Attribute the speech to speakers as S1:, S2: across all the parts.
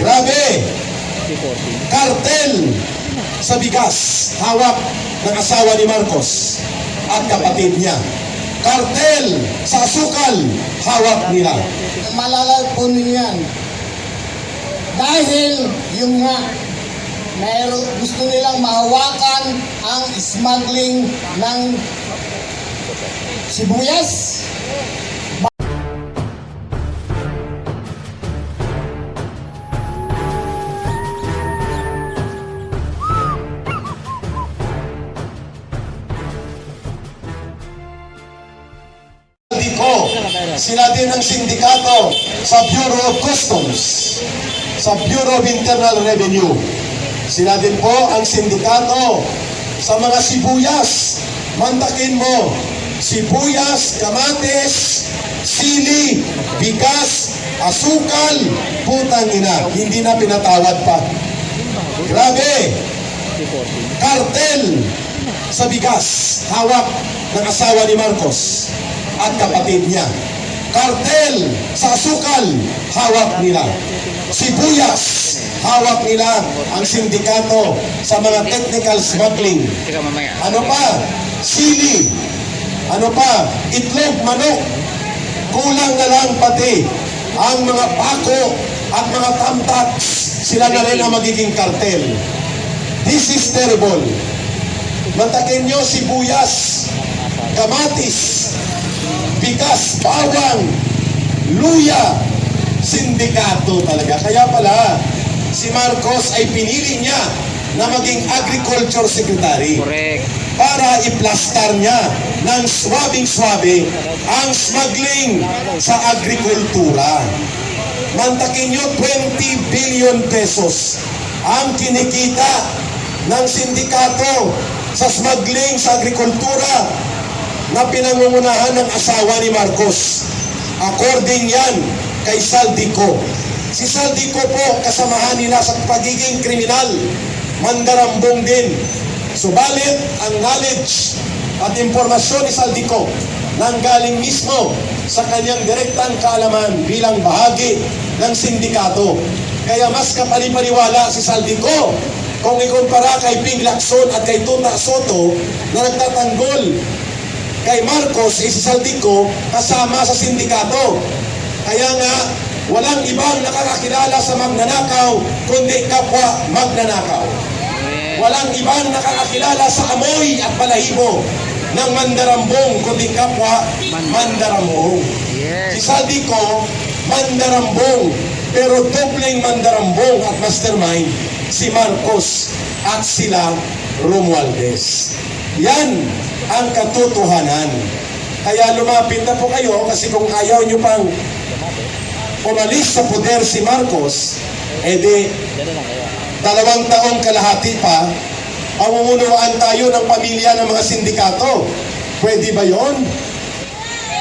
S1: Grabe! Kartel sa bigas, hawak ng asawa ni Marcos at kapatid niya. Kartel sa asukal, hawak nila.
S2: Malalal po yan. Dahil yung nga, gusto nilang mahawakan ang smuggling ng sibuyas.
S1: Sila din ang sindikato sa Bureau of Customs, sa Bureau of Internal Revenue. Sila din po ang sindikato sa mga sibuyas. Mantakin mo, sibuyas, kamatis, sili, bigas, asukal, putang ina, hindi na pinatawad pa. Grabe! Kartel sa bigas, hawak ng asawa ni Marcos at kapatid niya. Kartel sa asukal, hawak nila. Sibuyas, hawak nila ang sindikato sa mga technical smuggling. Ano pa? Sili. Ano pa? Itlog, manok. Kulang na lang pati ang mga pako at mga tamtats. Sila na rin ang magiging kartel. This is terrible. Mantakin nyo sibuyas, kamatis, bigas, bawang, luya, sindikato talaga. Kaya pala, si Marcos ay pinili niya na maging agriculture secretary.
S3: Correct.
S1: Para iplastar niya ng swabing-swabe ang smuggling sa agrikultura. Mantakin nyo, 20 billion pesos ang kinikita ng sindikato sa smuggling sa agrikultura na pinangungunahan ng asawa ni Marcos. According yan kay Saldico. Si Saldico po, kasamahan nila sa pagiging kriminal, mandarambong din. Subalit, ang knowledge at impormasyon ni Saldico nanggaling mismo sa kanyang direktang kaalaman bilang bahagi ng sindikato. Kaya mas kapani-paniwala si Saldico kung ikumpara kay Ping Lacson at kay Tuta Soto na nagtatanggol kay Marcos, si Saldico, kasama sa sindikato. Kaya nga, walang ibang nakakakilala sa magnanakaw, kundi kapwa magnanakaw. Walang ibang nakakakilala sa amoy at balahibo ng mandarambong, kundi kapwa mandarambong. Si Saldico, mandarambong, pero dobleng mandarambong at mastermind, si Marcos at sila Romualdez. Yan ang katotohanan. Kaya lumapit na po kayo kasi kung ayaw nyo pang umalis sa poder si Marcos, edi 2 taong kalahati pa, pamumunuan tayo ng pamilya ng mga sindikato. Pwede ba yon?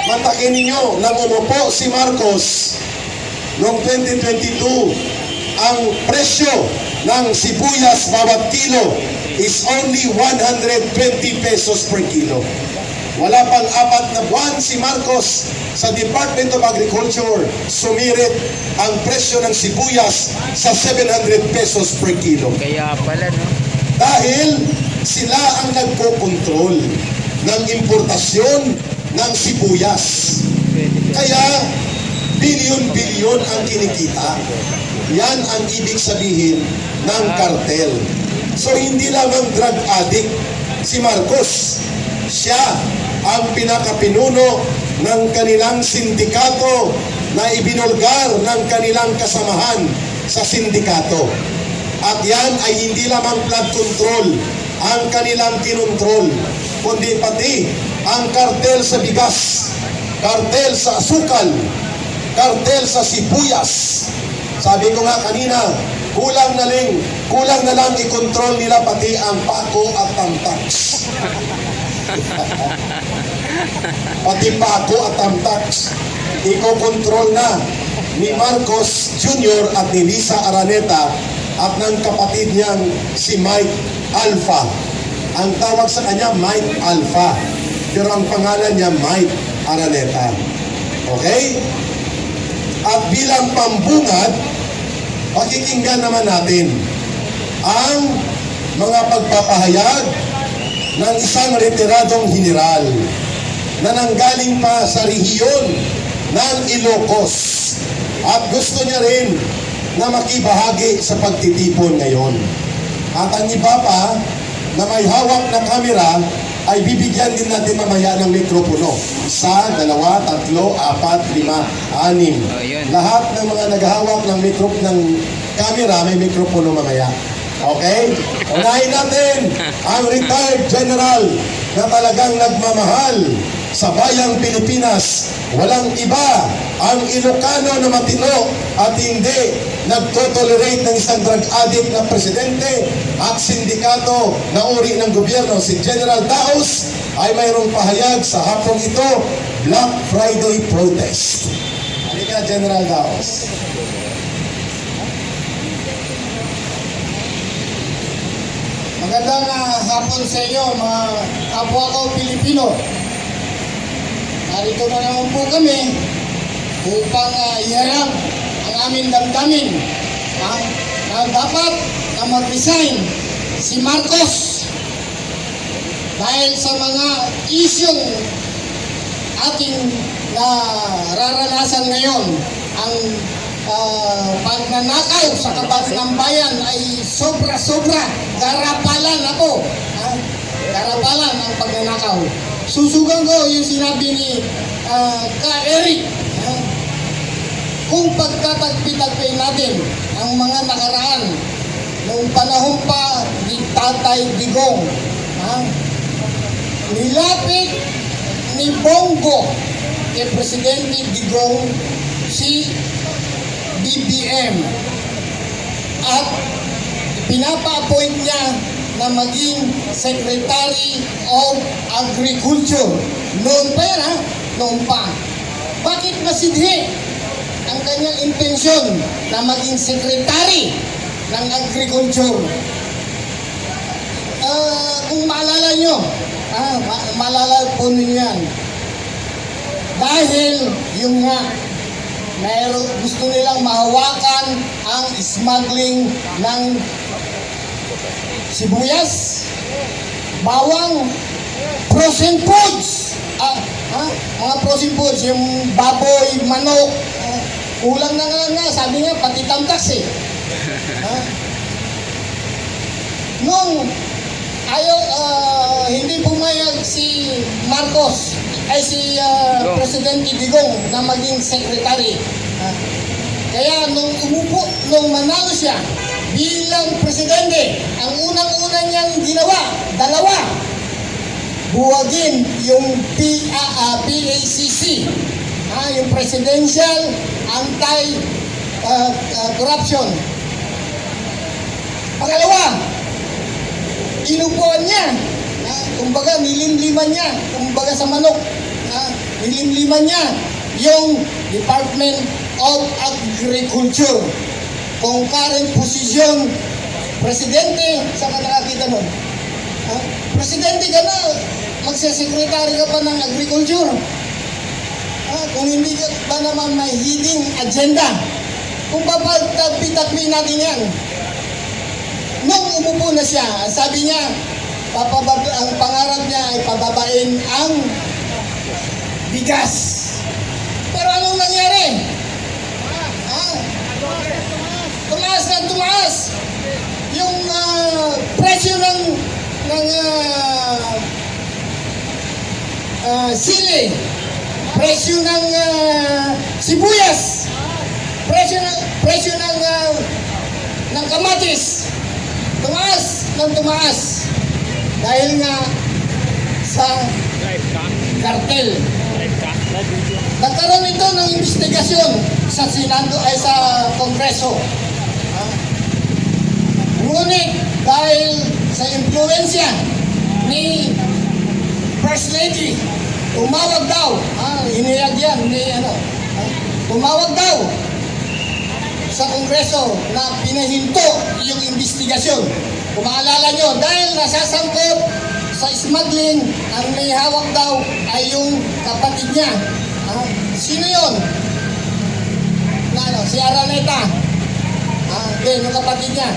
S1: Mantakin ninyo, nang umupo si Marcos noong 2022, ang presyo ng sibuyas bawat kilo is only 120 pesos per kilo. Wala pang 4 na buwan si Marcos sa Department of Agriculture, sumirit ang presyo ng sibuyas sa 700 pesos per kilo.
S3: Kaya pala, no?
S1: Dahil sila ang nagpo-control ng importasyon ng sibuyas. Kaya bilyon-bilyon ang kinikita. Yan ang ibig sabihin ng kartel. So hindi lamang drug addict si Marcos. Siya ang pinakapinuno ng kanilang sindikato na ibinulgar ng kanilang kasamahan sa sindikato. At yan ay hindi lamang flood control ang kanilang kinontrol, kundi pati ang kartel sa bigas, kartel sa asukal, kartel sa sibuyas. Sabi ko nga kanina, kulang na lang i-control nila pati ang pako at tamtax. Pati pako at tamtax, i-control na ni Marcos Jr. at ni Lisa Araneta at ng kapatid niyang si Mike Alpha. Ang tawag sa kanya Mike Alpha, pero ang pangalan niya Mike Araneta. Okay? At bilang pambungad, pakikinggan naman natin ang mga pagpapahayag ng isang retiradong general na nanggaling pa sa rehiyon ng Ilocos at gusto niya rin na makibahagi sa pagtitipon ngayon. At ang iba pa na may hawak na kamera ay bibigyan din natin mamaya ng mikropono. 1, 2, 3, 4, 5, 6. Lahat ng mga naghahawak ng camera may mikropono mamaya. Okay? Unahin natin ang retired general na talagang nagmamahal sa bayang Pilipinas. Walang iba ang Ilocano na matino at hindi nagtotolerate ng isang drug addict na presidente at sindikato na uri ng gobyerno. Si General Daos ay mayroong pahayag sa hapong ito, Black Friday protest. Halika, General Daos.
S2: Magandang hapon sa inyo, mga kapwa ko Pilipino. Narito na naman po kami upang iharap ang aming damdamin na dapat na mag-resign si Marcos dahil sa mga isyong ating nararanasan ngayon. Ang pagnanakaw sa kaban ng bayan ay sobra-sobra. Karapalan ako. Karapalan ang pagnanakaw. Susugan ko yung sinabi ni Ka Eric. Kung pagtatagpi-tagpi natin ang mga nakaraan noong panahon pa ni Tatay Digong, nilapit ni Bongo kay Presidente Digong si BBM at pinapa-appoint niya na maging Secretary of Agriculture. Noon pa yan, noon pa. Bakit masidhi ang kanyang intensyon na maging Secretary ng Agriculture? Kung maalala nyo, maalala po ninyo yan. Dahil yung nga, gusto nilang mahawakan ang smuggling ng sibuyas, bawang, frozen foods. Mga frozen foods, yung baboy, manok, kulang na nga, sabi nga, pati tamtax eh. Nung hindi pumayag si Marcos, ay si Presidente Digong na maging secretary. Kaya nung manalo siya bilang presidente, ang unang-una niyang ginawa, dalawa, buwagin yung PACC, yung Presidential Anti-Corruption. Pangalawa, inupuan niya, kumbaga nilimliman niya, kumbaga sa manok, nilimliman niya yung Department of Agriculture. Kung current position, presidente, saan ka nakakita nun? Presidente ka na, magsasekretary ka pa ng agriculture. Kung hindi ka ba naman may hidden agenda, kung papatagpi-tagpi natin yan. Nung umupo na siya, sabi niya, ang pangarap niya ay pababain ang bigas. Pero anong nangyari? Tumaas na tumaas. Yung presyo ng sili, presyo ng sibuyas, presyo ng kamatis, tumaas dahil nga sa kartel. Nagkaroon ito ng investigasyon sa Senado ay sa Kongreso. Ngunit dahil sa impluensya ni First Lady, tumawag daw, hiniyag yan, tumawag daw sa Kongreso na pinahinto yung investigasyon. Kung maalala nyo, dahil nasasangkot sa smuggling, ang may hawak daw ay yung kapatid niya. Sino yun? Si Araneta. din yung kapatid niya,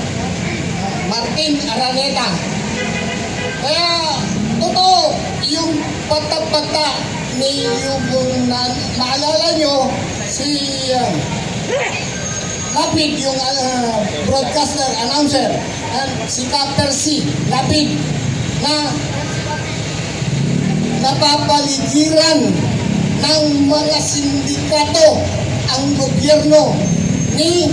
S2: Martin Araneta. Kaya, totoo, yung pata-pata ni yung naalala nyo, si Lapid, yung broadcaster, announcer, si Captain C. Lapid, na napapaligiran ng mga sindikato ang gobyerno ni